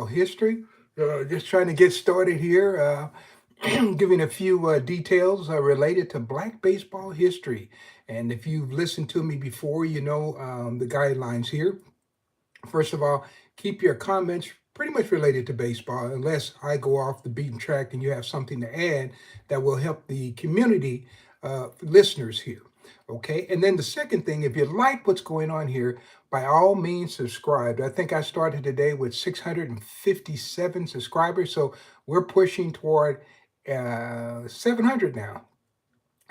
history. Just trying to get started here, giving a few details related to Black baseball history. And if you've listened to me before, you know the guidelines here. First of all, keep your comments pretty much related to baseball, unless I go off the beaten track and you have something to add that will help the community listeners here. Okay, and then the second thing, if you like what's going on here, by all means subscribe. I think I started today with 657 subscribers, so we're pushing toward 700 now.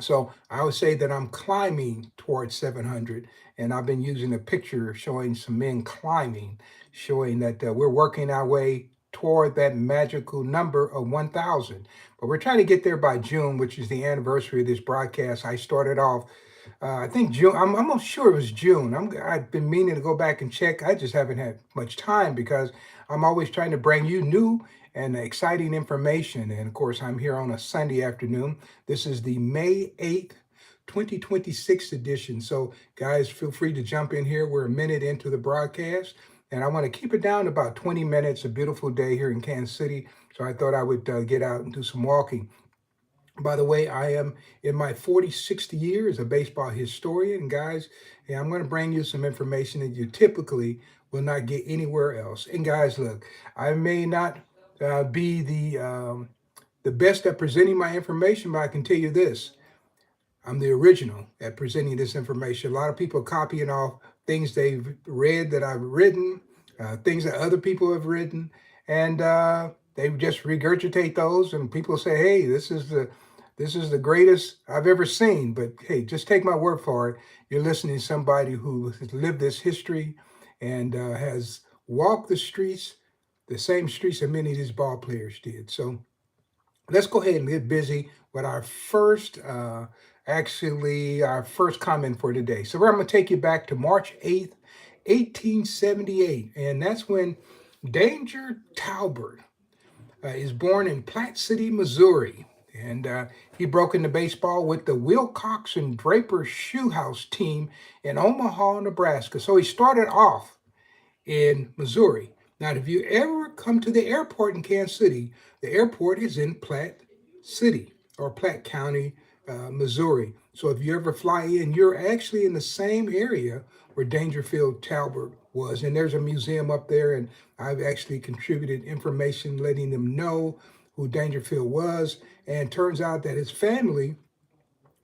So I would say that I'm climbing towards 700, and I've been using a picture showing some men climbing, showing that we're working our way toward that magical number of 1,000. But we're trying to get there by June, which is the anniversary of this broadcast. I started off, I think June. I'm not sure it was June. I've been meaning to go back and check. I just haven't had much time because I'm always trying to bring you new and exciting information. And of course, I'm here on a Sunday afternoon. This is the May 8th, 2026 edition. So, guys, feel free to jump in here. We're a minute into the broadcast, and I want to keep it down to about 20 minutes. A beautiful day here in Kansas City. So, I thought I would get out and do some walking. By the way, I am in my 46th year as a baseball historian, guys, and I'm going to bring you some information that you typically will not get anywhere else. And guys, look, I may not be the best at presenting my information, but I can tell you this: I'm the original at presenting this information. A lot of people are copying off things they've read that I've written, things that other people have written, and they just regurgitate those. And people say, "Hey, this is the greatest I've ever seen." But hey, just take my word for it. You're listening to somebody who has lived this history and has walked the streets, the same streets that many of these ball players did. So let's go ahead and get busy with our our first comment for today. So I'm going to take you back to March 8th, 1878, and that's when Danger Talbert is born in Platte City, Missouri. And he broke into baseball with the Wilcox and Draper Shoe House team in Omaha, Nebraska. So he started off in Missouri. Now, if you ever come to the airport in Kansas City, the airport is in Platte City or Platte County, Missouri. So if you ever fly in, you're actually in the same area where Dangerfield Talbert was. And there's a museum up there, and I've actually contributed information letting them know who Dangerfield was. And it turns out that his family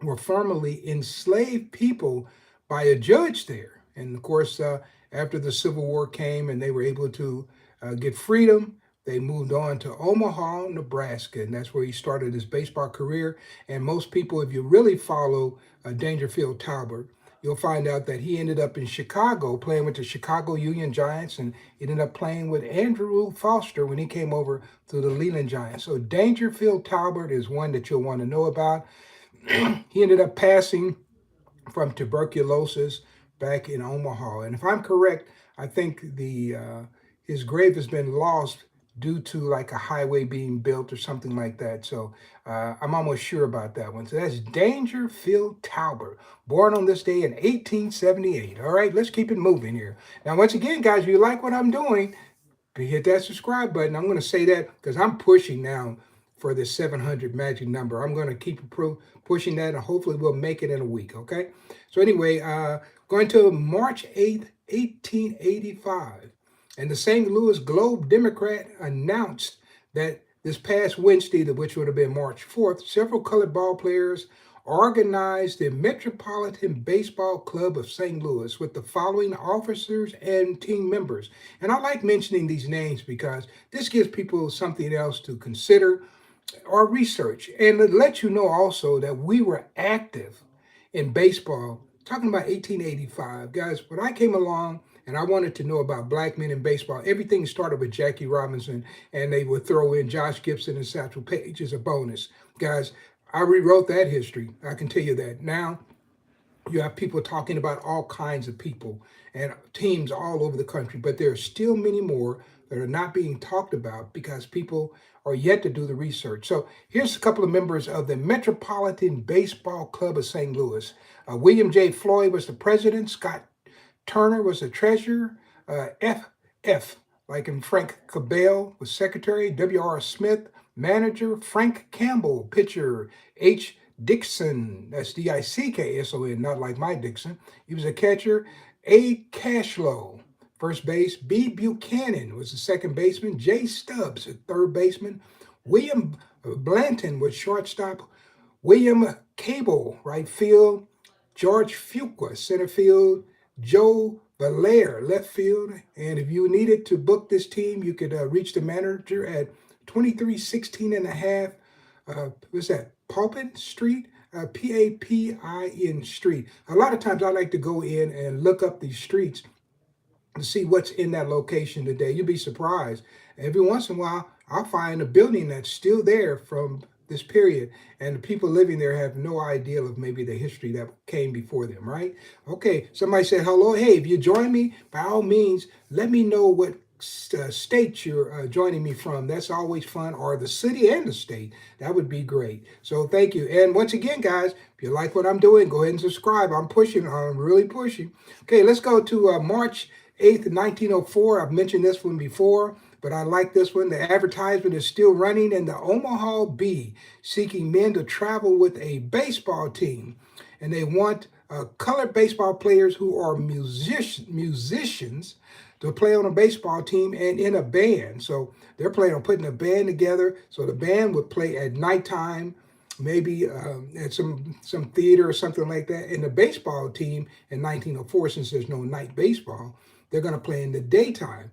were formerly enslaved people by a judge there. And of course, after the Civil War came and they were able to get freedom, they moved on to Omaha, Nebraska, and that's where he started his baseball career. And most people, if you really follow Dangerfield Talbert, you'll find out that he ended up in Chicago playing with the Chicago Union Giants, and he ended up playing with Andrew Foster when he came over to the Leland Giants. So Dangerfield Talbert is one that you'll want to know about. He ended up passing from tuberculosis back in Omaha. And if I'm correct, I think his grave has been lost due to like a highway being built or something like that. So I'm almost sure about that one. So that's Dangerfield Talbert, born on this day in 1878. All right, let's keep it moving here. Now, once again, guys, if you like what I'm doing, hit that subscribe button. I'm going to say that because I'm pushing now for this 700 magic number. I'm going to keep pushing that, and hopefully we'll make it in a week, okay? So anyway, going to March 8th, 1885. And the St. Louis Globe Democrat announced that this past Wednesday, which would have been March 4th, several colored ball players organized the Metropolitan Baseball Club of St. Louis with the following officers and team members. And I like mentioning these names because this gives people something else to consider or research. And it lets you know also that we were active in baseball, talking about 1885. Guys, when I came along, and I wanted to know about black men in baseball, everything started with Jackie Robinson, and they would throw in Josh Gibson and Satchel Paige as a bonus. Guys, I rewrote that history. I can tell you that. Now, you have people talking about all kinds of people and teams all over the country, but there are still many more that are not being talked about because people are yet to do the research. So here's a couple of members of the Metropolitan Baseball Club of St. Louis. William J. Floyd was the president. Scott Turner was the treasurer. F. like in Frank Cabell was secretary, W.R. Smith, manager, Frank Campbell, pitcher, H. Dixon, that's Dickson, not like my Dixon. He was a catcher. A. Cashlow, first base. B. Buchanan was the second baseman. J. Stubbs, a third baseman. William Blanton was shortstop. William Cable, right field. George Fuqua, center field. Joe Valaire, left field. And if you needed to book this team, you could reach the manager at 2316 and a half. What's that? Papin Street? Papin Street. A lot of times I like to go in and look up these streets to see what's in that location today. You'd be surprised. Every once in a while, I'll find a building that's still there from this period, and the people living there have no idea of maybe the history that came before them, right? Okay, somebody said hello. Hey, if you join me, by all means, let me know what state you're joining me from. That's always fun, or the city and the state. That would be great. So thank you. And once again, guys, if you like what I'm doing, go ahead and subscribe. I'm pushing. I'm really pushing. Okay, let's go to March 8th, 1904. I've mentioned this one before, but I like this one. The advertisement is still running in the Omaha Bee, seeking men to travel with a baseball team. And they want colored baseball players who are musicians to play on a baseball team and in a band. So they're planning on putting a band together. So the band would play at nighttime, maybe at some theater or something like that. And the baseball team in 1904, since there's no night baseball, they're going to play in the daytime.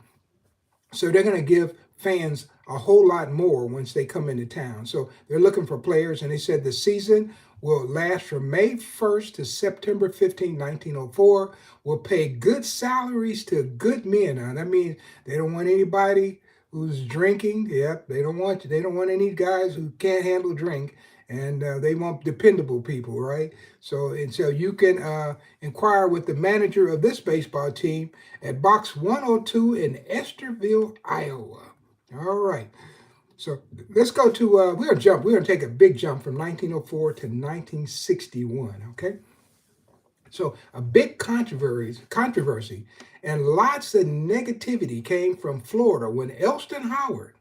So they're going to give fans a whole lot more once they come into town. So they're looking for players, and they said the season will last from May 1st to September 15, 1904. Will pay good salaries to good men. Now, that means they don't want anybody who's drinking. Yep, they don't want you. They don't want any guys who can't handle drink. And they want dependable people, right? So you can inquire with the manager of this baseball team at Box 102 in Esterville, Iowa. All right. So let's go to, we're going to jump. We're going to take a big jump from 1904 to 1961, okay? So a big controversy and lots of negativity came from Florida when Elston Howard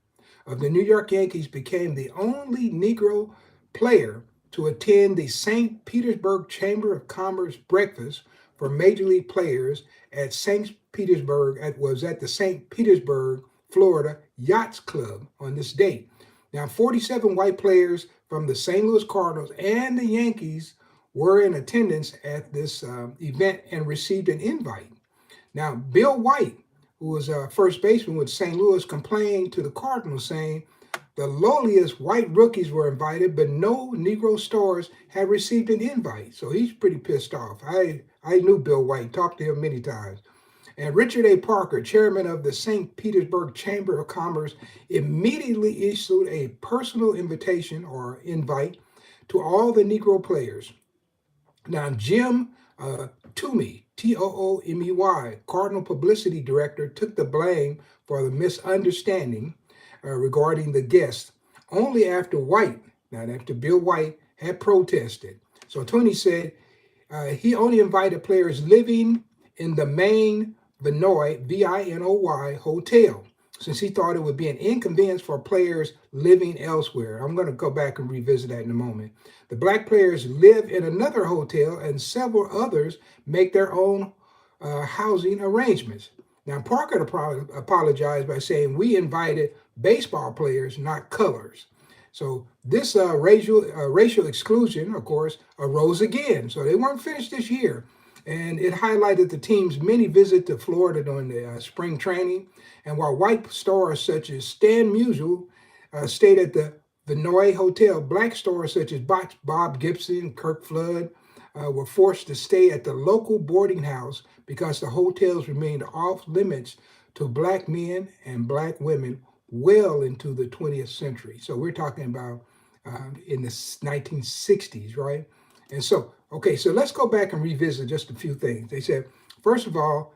of the New York Yankees became the only Negro player to attend the St. Petersburg Chamber of Commerce breakfast for major league players at St. Petersburg. It was at the St. Petersburg, Florida Yachts Club on this date. Now, 47 white players from the St. Louis Cardinals and the Yankees were in attendance at this event and received an invite. Now, Bill White, who was first baseman with St. Louis, complained to the Cardinals saying, the lowliest white rookies were invited, but no Negro stars had received an invite. So he's pretty pissed off. I knew Bill White, talked to him many times. And Richard A. Parker, chairman of the St. Petersburg Chamber of Commerce, immediately issued a personal invitation or invite to all the Negro players. Now, Jim Toomey, Toomey, Cardinal publicity director, took the blame for the misunderstanding regarding the guests only after Bill White had protested. So Tony said he only invited players living in the main Vinoy, Vinoy hotel, since he thought it would be an inconvenience for players living elsewhere. I'm going to go back and revisit that in a moment. The black players live in another hotel, and several others make their own housing arrangements. Now, Parker apologized by saying, we invited baseball players, not colors. So this racial exclusion, of course, arose again. So they weren't finished this year. And it highlighted the team's many visits to Florida during the spring training. And while white stars such as Stan Musial stayed at the Vinoy Hotel, black stars such as Bob Gibson, Kirk Flood, were forced to stay at the local boarding house because the hotels remained off limits to black men and black women well into the 20th century. So we're talking about in the 1960s, right? And so, okay, so let's go back and revisit just a few things. They said, first of all,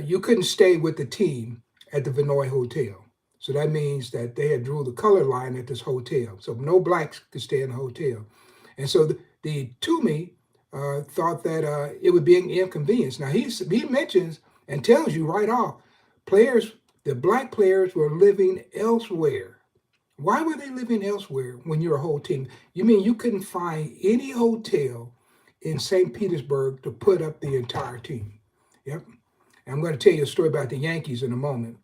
you couldn't stay with the team at the Vinoy Hotel. So that means that they had drew the color line at this hotel. So no blacks could stay in the hotel. And so the Toomey thought that it would be an inconvenience. Now, he mentions and tells you right off, players the black players were living elsewhere. Why were they living elsewhere when you're a whole team? You mean you couldn't find any hotel in St. Petersburg to put up the entire team? Yep. And I'm going to tell you a story about the Yankees in a moment.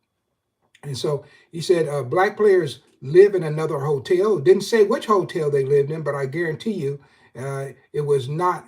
And so he said, black players live in another hotel. Didn't say which hotel they lived in, but I guarantee you it was not,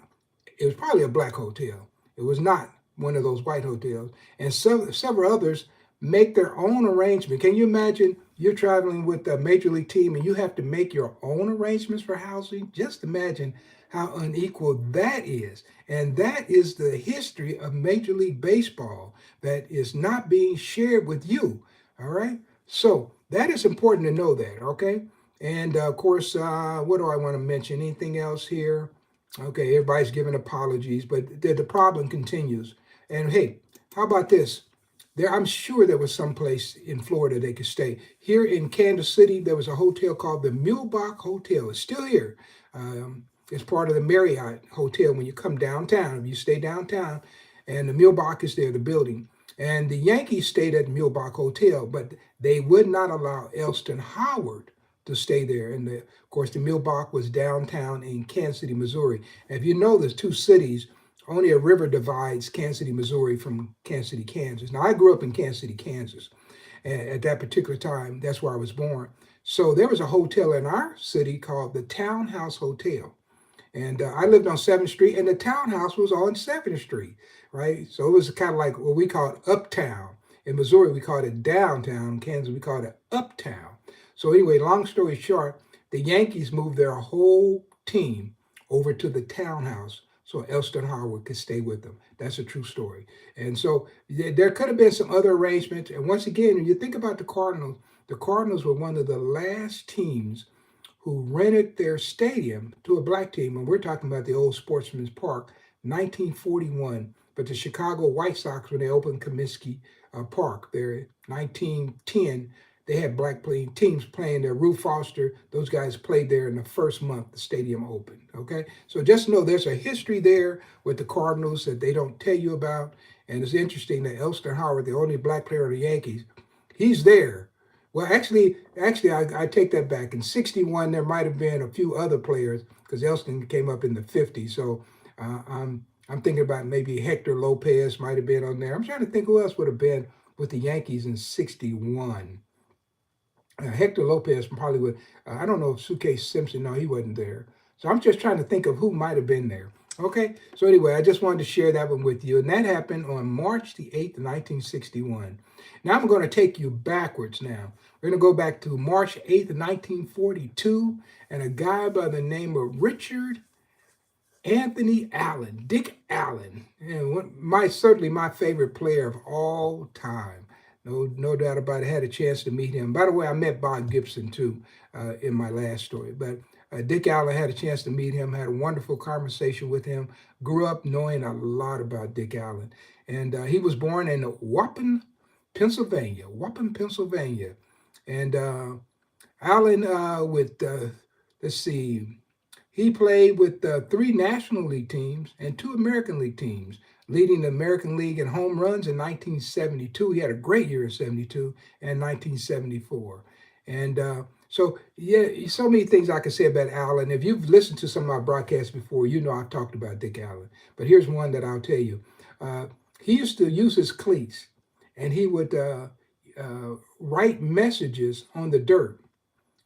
it was probably a black hotel. It was not one of those white hotels. And several others make their own arrangement. Can you imagine you're traveling with a major league team and you have to make your own arrangements for housing? Just imagine how unequal that is. And that is the history of Major League Baseball that is not being shared with you. All right. So that is important to know that. Okay. And of course, what do I want to mention? Anything else here? Okay. Everybody's giving apologies, but the problem continues. And hey, how about this? There, I'm sure there was some place in Florida they could stay. Here in Kansas City, there was a hotel called the Mulebach Hotel. It's still here. It's part of the Marriott Hotel when you come downtown. If you stay downtown, and the Mulebach is there, the building. And the Yankees stayed at the Mulebach Hotel, but they would not allow Elston Howard to stay there. And of course, the Mulebach was downtown in Kansas City, Missouri. And if you know, there's two cities. Only a river divides Kansas City, Missouri from Kansas City, Kansas. Now, I grew up in Kansas City, Kansas. And at that particular time, that's where I was born. So there was a hotel in our city called the Townhouse Hotel. And I lived on 7th Street, and the townhouse was on 7th Street, right? So it was kind of like what we call it uptown. In Missouri, we called it downtown. In Kansas, we called it uptown. So anyway, long story short, the Yankees moved their whole team over to the townhouse so Elston Howard could stay with them. That's a true story. And so there could have been some other arrangements. And once again, when you think about the Cardinals were one of the last teams who rented their stadium to a black team. And we're talking about the old Sportsman's Park, 1941. But the Chicago White Sox, when they opened Comiskey Park there in 1910, they had black teams playing there. Rue Foster, those guys played there in the first month the stadium opened. Okay, so just know there's a history there with the Cardinals that they don't tell you about. And it's interesting that Elston Howard, the only black player of the Yankees, he's there. Well, actually, I take that back. In '61, there might have been a few other players because Elston came up in the '50s. So I'm thinking about maybe Hector Lopez might have been on there. I'm trying to think who else would have been with the Yankees in '61. Hector Lopez probably would. I don't know if Suitcase Simpson. No, he wasn't there. So I'm just trying to think of who might have been there. Okay. So anyway, I just wanted to share that one with you, and that happened on March the 8th, 1961. Now I'm going to take you backwards. Now we're going to go back to March 8th, 1942, and a guy by the name of Richard Anthony Allen, Dick Allen, and certainly my favorite player of all time. No doubt about it. I had a chance to meet him. By the way, I met Bob Gibson too in my last story. But Dick Allen, had a chance to meet him, had a wonderful conversation with him, grew up knowing a lot about Dick Allen. And he was born in Waupun, Pennsylvania. And Allen let's see, he played with 3 National League teams and 2 American League teams, leading the American League in home runs in 1972. He had a great year in '72 and 1974. And so, yeah, so many things I could say about Allen. If you've listened to some of my broadcasts before, you know I've talked about Dick Allen. But here's one that I'll tell you. He used to use his cleats, and he would write messages on the dirt.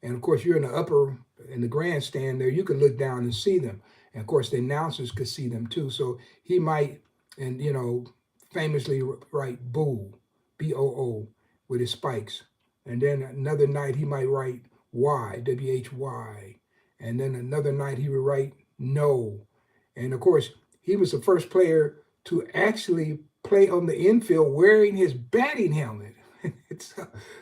And of course, you're in the grandstand there, you could look down and see them. And of course, the announcers could see them too. So he might, and famously write boo, BOO, with his spikes. And then another night he might write Y, WHY. And then another night he would write no. And of course, he was the first player to actually play on the infield wearing his batting helmet.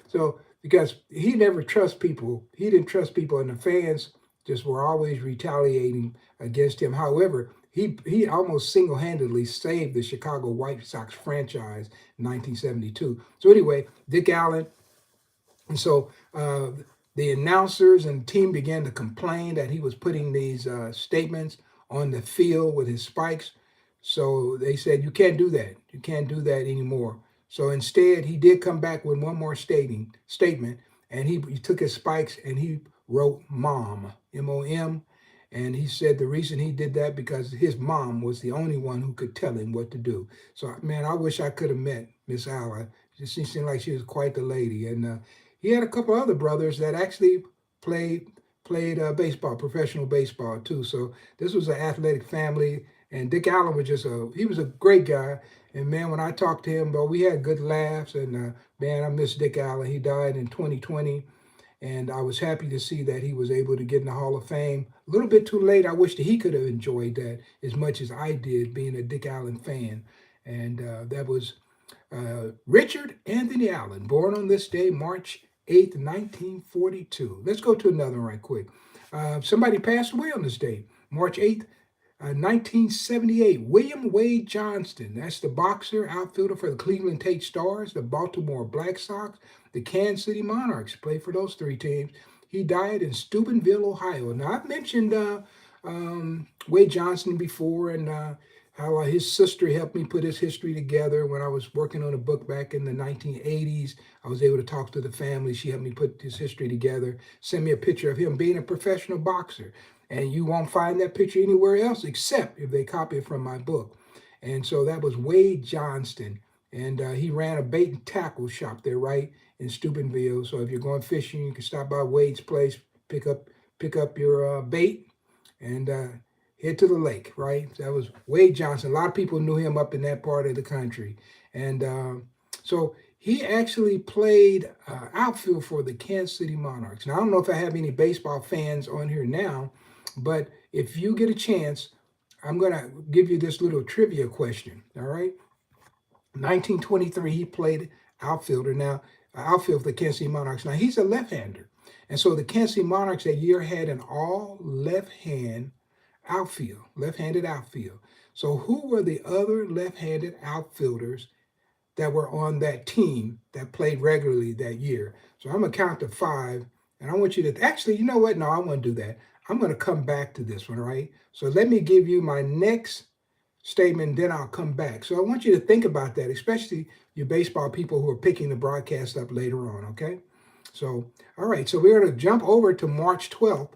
So because he never trust people. He didn't trust people, and the fans just were always retaliating against him. However, he almost single-handedly saved the Chicago White Sox franchise in 1972. So anyway, Dick Allen. And so the announcers and team began to complain that he was putting these statements on the field with his spikes. So they said, you can't do that. You can't do that anymore. So instead, he did come back with one more statement, and he took his spikes and he wrote mom, M-O-M. And he said the reason he did that because his mom was the only one who could tell him what to do. So, man, I wish I could have met Miss Alla. She seemed like she was quite the lady. And he had a couple other brothers that actually played baseball, professional baseball too. So this was an athletic family. And Dick Allen was he was a great guy. And man, when I talked to him, bro, we had good laughs. And man, I miss Dick Allen. He died in 2020. And I was happy to see that he was able to get in the Hall of Fame. A little bit too late. I wish that he could have enjoyed that as much as I did being a Dick Allen fan. And that was Richard Anthony Allen, born on this day, March 8th, 1942. Let's go to another one right quick. Somebody passed away on this day, March 8th, 1978. William Wade Johnston. That's the boxer, outfielder for the Cleveland Tate Stars, the Baltimore Black Sox, the Kansas City Monarchs. Played for those three teams. He died in Steubenville, Ohio. Now, I've mentioned Wade Johnston before, and how his sister helped me put his history together when I was working on a book back in the 1980s. I was able to talk to the family. She helped me put his history together, send me a picture of him being a professional boxer. And you won't find that picture anywhere else except if they copy it from my book. And so that was Wade Johnston. And he ran a bait and tackle shop there right in Steubenville. So if you're going fishing, you can stop by Wade's place, pick up your bait, and head to the lake, right? That was Wade Johnson. A lot of people knew him up in that part of the country. And so he actually played outfield for the Kansas City Monarchs. Now, I don't know if I have any baseball fans on here now, but if you get a chance, I'm going to give you this little trivia question, all right? 1923, he played outfielder. Now, outfield for the Kansas City Monarchs. Now, he's a left-hander. And so the Kansas City Monarchs that year had an all left-hand outfield, left-handed outfield. So who were the other left-handed outfielders that were on that team that played regularly that year? So I'm going to count to five, and I want you to, actually, you know what? No, I want to do that. I'm going to come back to this one, right? So let me give you my next statement, then I'll come back. So I want you to think about that, especially you baseball people who are picking the broadcast up later on, okay? So, all right, so we're going to jump over to March 8th,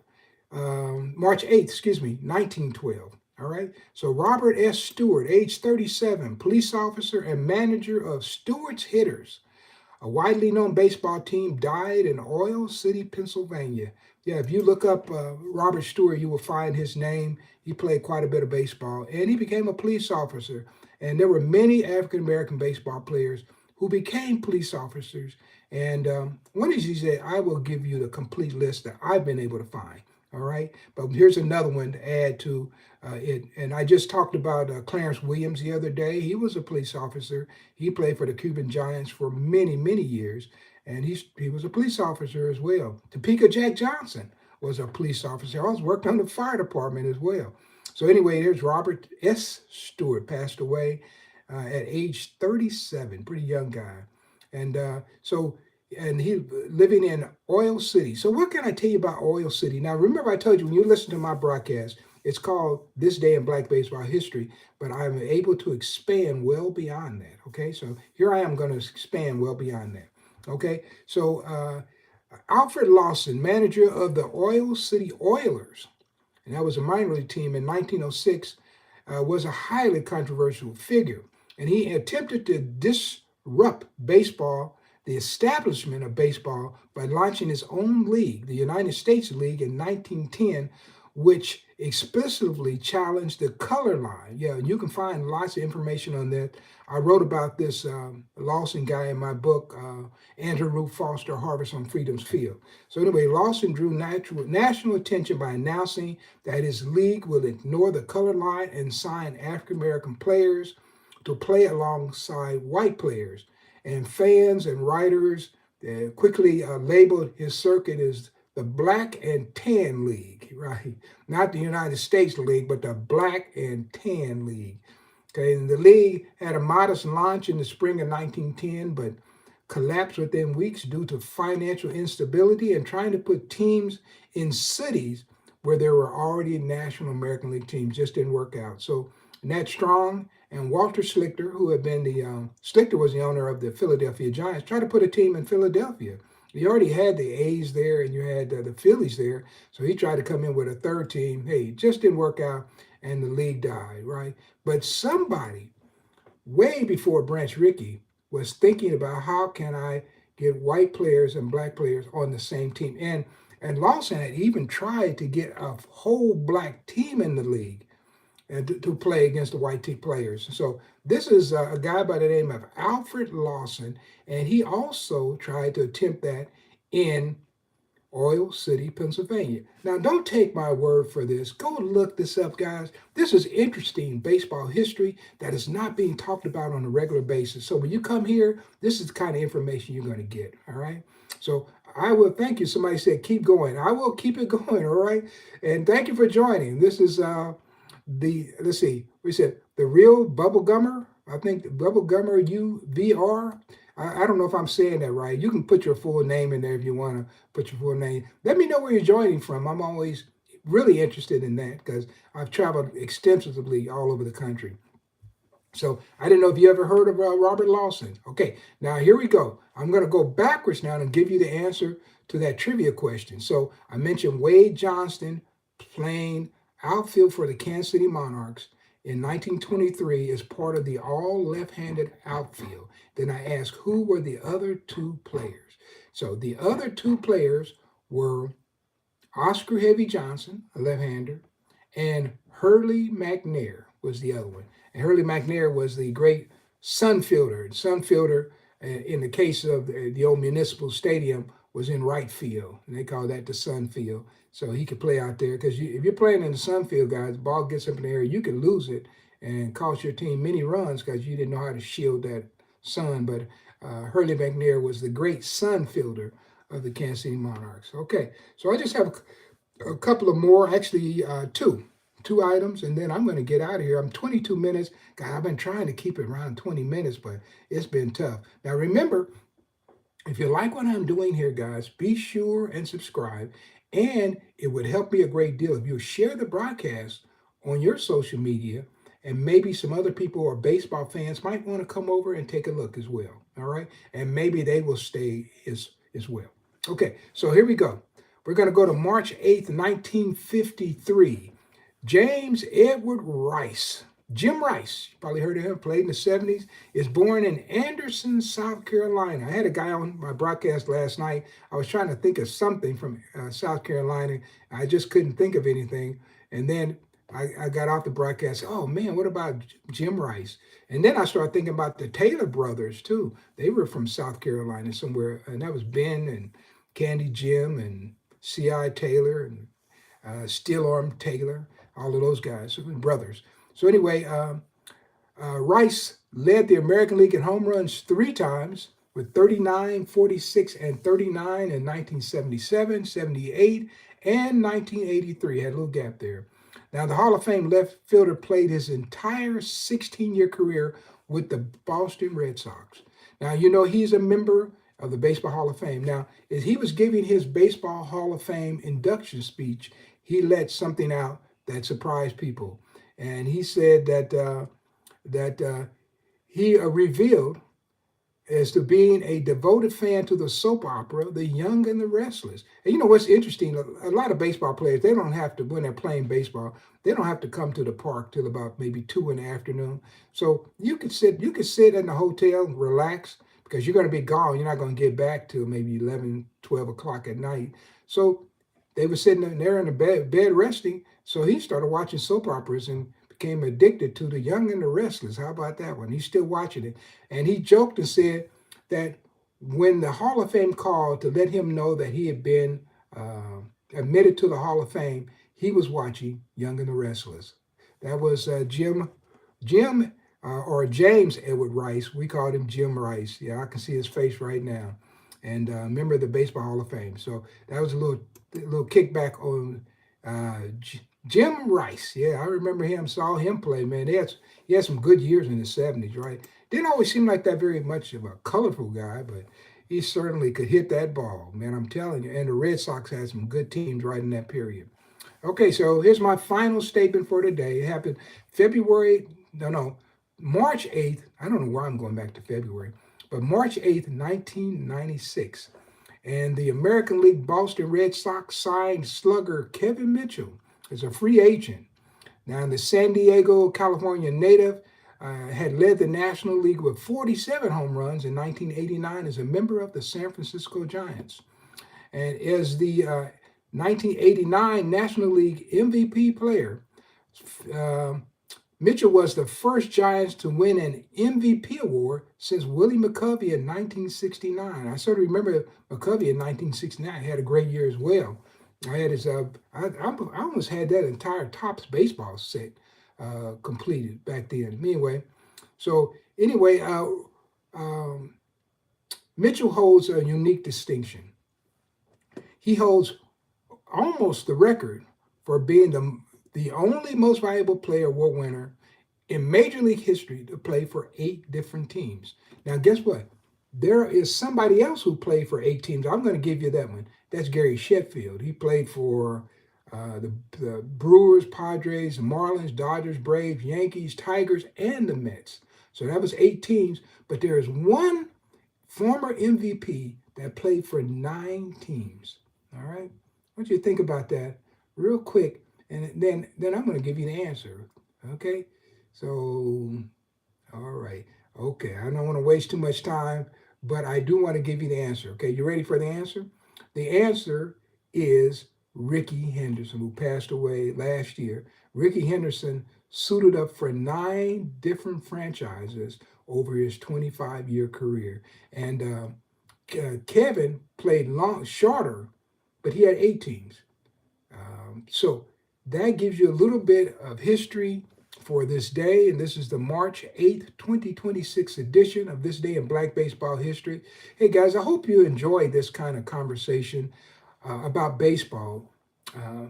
1912. All right. So Robert S. Stewart, age 37, police officer and manager of Stewart's Hitters, a widely known baseball team, died in Oil City, Pennsylvania. Yeah, if you look up Robert Stewart, you will find his name. He played quite a bit of baseball, and he became a police officer. And there were many African-American baseball players who became police officers. And one of these days, I will give you the complete list that I've been able to find. All right. But here's another one to add to it. And I just talked about Clarence Williams the other day. He was a police officer. He played for the Cuban Giants for many, many years. And he was a police officer as well. Topeka Jack Johnson was a police officer. I was working on the fire department as well. So anyway, there's Robert S. Stewart, passed away at age 37, pretty young guy. And and he living in Oil City. So what can I tell you about Oil City? Now, remember I told you when you listen to my broadcast, it's called This Day in Black Baseball History, but I'm able to expand well beyond that, okay? So here I am going to expand well beyond that, okay? So Alfred Lawson, manager of the Oil City Oilers, and that was a minor league team in 1906, was a highly controversial figure, and he attempted to disrupt baseball, the establishment of baseball, by launching his own league, the United States League, in 1910, which explicitly challenged the color line. Yeah, you can find lots of information on that. I wrote about this Lawson guy in my book, Andrew Root Foster, Harvest on Freedom's Field. So anyway, Lawson drew national attention by announcing that his league will ignore the color line and sign African-American players to play alongside white players. And fans and writers quickly labeled his circuit as the Black and Tan League, right? Not the United States League, but the Black and Tan League. Okay, and the league had a modest launch in the spring of 1910, but collapsed within weeks due to financial instability and trying to put teams in cities where there were already National American League teams. Just didn't work out. So Nat Strong, and Walter Slichter, who had been Slichter was the owner of the Philadelphia Giants, tried to put a team in Philadelphia. You already had the A's there and you had the Phillies there. So he tried to come in with a third team. Hey, it just didn't work out and the league died, right? But somebody way before Branch Rickey was thinking about how can I get white players and black players on the same team. And Lawson had even tried to get a whole black team in the league and to play against the white team players. So this is a guy by the name of Alfred Lawson, and he also tried to attempt that in Oil City, Pennsylvania. Now, don't take my word for this. Go look this up, guys. This is interesting baseball history that is not being talked about on a regular basis. So when you come here, this is the kind of information you're going to get. All right. So I will thank you. Somebody said keep going. I will keep it going. All right. And thank you for joining. This is let's see, we said the real bubble gummer. I think the bubble gummer UVR. I don't know if I'm saying that right. You can put your full name in there if you want to put your full name. Let me know where you're joining from. I'm always really interested in that because I've traveled extensively all over the country. So I didn't know if you ever heard of Robert Lawson. Okay, now here we go. I'm going to go backwards now and give you the answer to that trivia question. So I mentioned Wade Johnston playing outfield for the Kansas City Monarchs in 1923 as part of the all left-handed outfield. Then I asked who were the other two players. So the other two players were Oscar Heavy Johnson, a left-hander, and Hurley McNair was the other one. And Hurley McNair was the great sun fielder. And sun fielder, in the case of the old municipal stadium, was in right field. And they call that the sun field. So he could play out there because if you're playing in the sun field, guys, the ball gets up in the air, you can lose it and cost your team many runs because you didn't know how to shield that sun. But Hurley McNair was the great sun fielder of the Kansas City Monarchs. Okay, so I just have a couple of more, actually two items, and then I'm going to get out of here. I'm 22 minutes. God, I've been trying to keep it around 20 minutes, but it's been tough. Now, remember, if you like what I'm doing here, guys, be sure and subscribe. And it would help me a great deal if you share the broadcast on your social media, and maybe some other people or baseball fans might want to come over and take a look as well. All right. And maybe they will stay as well. Okay. So here we go. We're going to go to March 8th, 1953. James Edward Rice, Jim Rice, you probably heard of him, played in the 70s, is born in Anderson, South Carolina. I had a guy on my broadcast last night. I was trying to think of something from South Carolina. I just couldn't think of anything. And then I got off the broadcast. Oh, man, what about Jim Rice? And then I started thinking about the Taylor brothers, too. They were from South Carolina somewhere. And that was Ben and Candy Jim and C.I. Taylor and Steel Arm Taylor. All of those guys, brothers. So anyway, Rice led the American League in home runs 3 times with 39, 46, and 39 in 1977, 78, and 1983. Had a little gap there. Now, the Hall of Fame left fielder played his entire 16-year career with the Boston Red Sox. Now, you know he's a member of the Baseball Hall of Fame. Now, as he was giving his Baseball Hall of Fame induction speech, he let something out that surprised people. And he said that he revealed as to being a devoted fan to the soap opera, The Young and the Restless. And you know what's interesting? A lot of baseball players, they don't have to, when they're playing baseball, they don't have to come to the park till about maybe 2 in the afternoon. So you could sit in the hotel and relax because you're going to be gone. You're not going to get back till maybe 11, 12 o'clock at night. So they were sitting there in the bed resting. So he started watching soap operas and became addicted to The Young and the Restless. How about that one? He's still watching it. And he joked and said that when the Hall of Fame called to let him know that he had been admitted to the Hall of Fame, he was watching Young and the Restless. That was Jim or James Edward Rice. We called him Jim Rice. Yeah, I can see his face right now. And member of the Baseball Hall of Fame. So that was a little kickback on Jim Rice. Yeah, I remember him, saw him play, man. He had some good years in the 70s, right? Didn't always seem like that very much of a colorful guy, but he certainly could hit that ball, man, I'm telling you. And the Red Sox had some good teams right in that period. Okay, so here's my final statement for today. It happened February, no, no, March 8th. I don't know why I'm going back to February, but March 8th, 1996. And the American League Boston Red Sox signed slugger Kevin Mitchell as a free agent. Now, the San Diego, California native had led the National League with 47 home runs in 1989 as a member of the San Francisco Giants. And as the 1989 National League MVP player, uh, Mitchell was the first Giants to win an MVP award since Willie McCovey in 1969. I sort of remember McCovey in 1969 had a great year as well. I had his, I almost had that entire Topps baseball set completed back then. Anyway, so anyway, um, Mitchell holds a unique distinction. He holds almost the record for being the only most valuable player award winner in Major League history to play for 8 different teams. Now, guess what? There is somebody else who played for 8 teams. I'm going to give you that one. That's Gary Sheffield. He played for the Brewers, Padres, Marlins, Dodgers, Braves, Yankees, Tigers, and the Mets. So that was 8 teams. But there is one former MVP that played for 9 teams. All right? I want you to think about that real quick, and then I'm going to give you the answer. Okay? So, all right. Okay, I don't want to waste too much time, but I do want to give you the answer. Okay, you ready for the answer? The answer is Ricky Henderson, who passed away last year. Ricky Henderson suited up for 9 different franchises over his 25-year career. And Kevin played shorter, but he had 8 teams. So that gives you a little bit of history for this day, and this is the March 8th, 2026 edition of This Day in Black Baseball History. Hey guys, I hope you enjoyed this kind of conversation about baseball. Uh,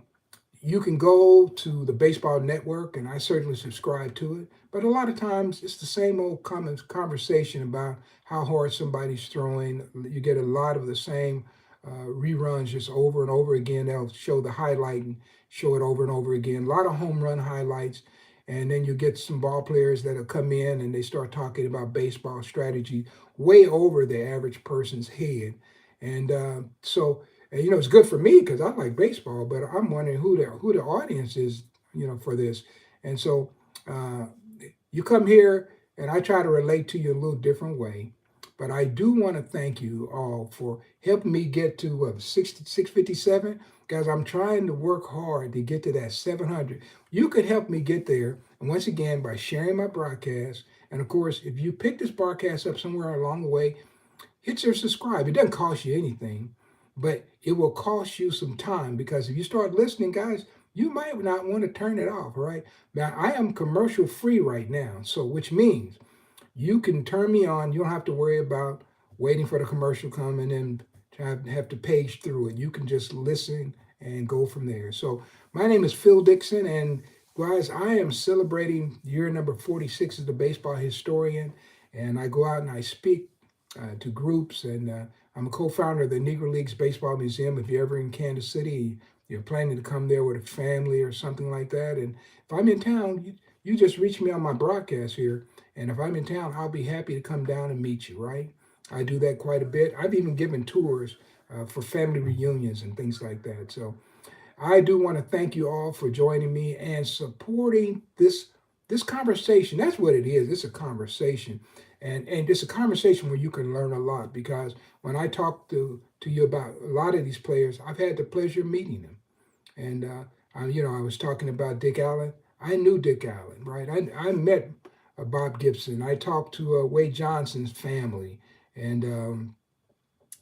you can go to the Baseball Network, and I certainly subscribe to it. But a lot of times, it's the same old conversation about how hard somebody's throwing. You get a lot of the same reruns just over and over again. They'll show the highlight and show it over and over again. A lot of home run highlights. And then you get some ball players that'll come in and they start talking about baseball strategy way over the average person's head. And it's good for me because I like baseball, but I'm wondering who the audience is, for this. And so uh, you come here and I try to relate to you in a little different way. But I do want to thank you all for helping me get to 657. Guys, I'm trying to work hard to get to that 700. You could help me get there. And once again, by sharing my broadcast. And of course, if you pick this broadcast up somewhere along the way, hit your subscribe. It doesn't cost you anything, but it will cost you some time because if you start listening, guys, you might not want to turn it off, right? Now, I am commercial free right now, so which means you can turn me on. You don't have to worry about waiting for the commercial come and then have to page through it. You can just listen and go from there. So my name is Phil Dixon, and guys, I am celebrating year number 46 as the baseball historian, and I go out and I speak to groups, and I'm a co-founder of the Negro Leagues Baseball Museum. If you're ever in Kansas City, you're planning to come there with a family or something like that, and if I'm in town, you just reach me on my broadcast here, and if I'm in town, I'll be happy to come down and meet you, right? I do that quite a bit. I've even given tours for family reunions and things like that. So I do want to thank you all for joining me and supporting this conversation. That's what it is. It's a conversation. And it's a conversation where you can learn a lot because when I talk to you about a lot of these players, I've had the pleasure of meeting them. And I was talking about Dick Allen. I knew Dick Allen, right? I met Bob Gibson. I talked to Wade Johnson's family, and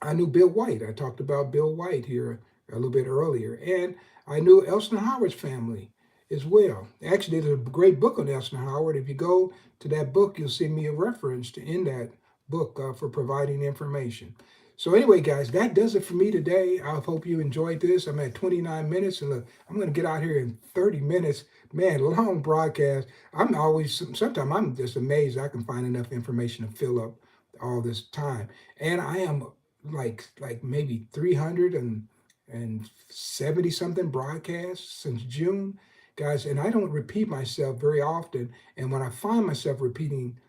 I knew Bill White. I talked about Bill White here a little bit earlier, and I knew Elston Howard's family as well. Actually, there's a great book on Elston Howard. If you go to that book, you'll see me a reference in that book for providing information. So anyway, guys, that does it for me today. I hope you enjoyed this. I'm at 29 minutes, and look, I'm going to get out here in 30 minutes. Man, long broadcast. Sometimes I'm just amazed I can find enough information to fill up all this time. And I am like maybe 300 and and 70 something broadcasts since June, guys. And I don't repeat myself very often. And when I find myself repeating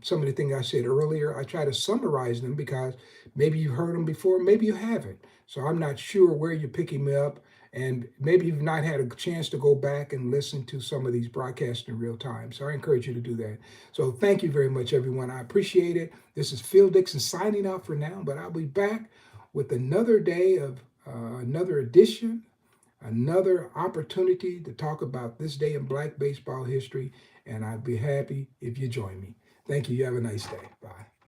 some of the things I said earlier, I try to summarize them because maybe you've heard them before, maybe you haven't. So I'm not sure where you're picking me up. And maybe you've not had a chance to go back and listen to some of these broadcasts in real time. So I encourage you to do that. So thank you very much, everyone. I appreciate it. This is Phil Dixon signing out for now, but I'll be back with another day of another edition, another opportunity to talk about this day in Black baseball history. And I'd be happy if you join me. Thank you. You have a nice day. Bye.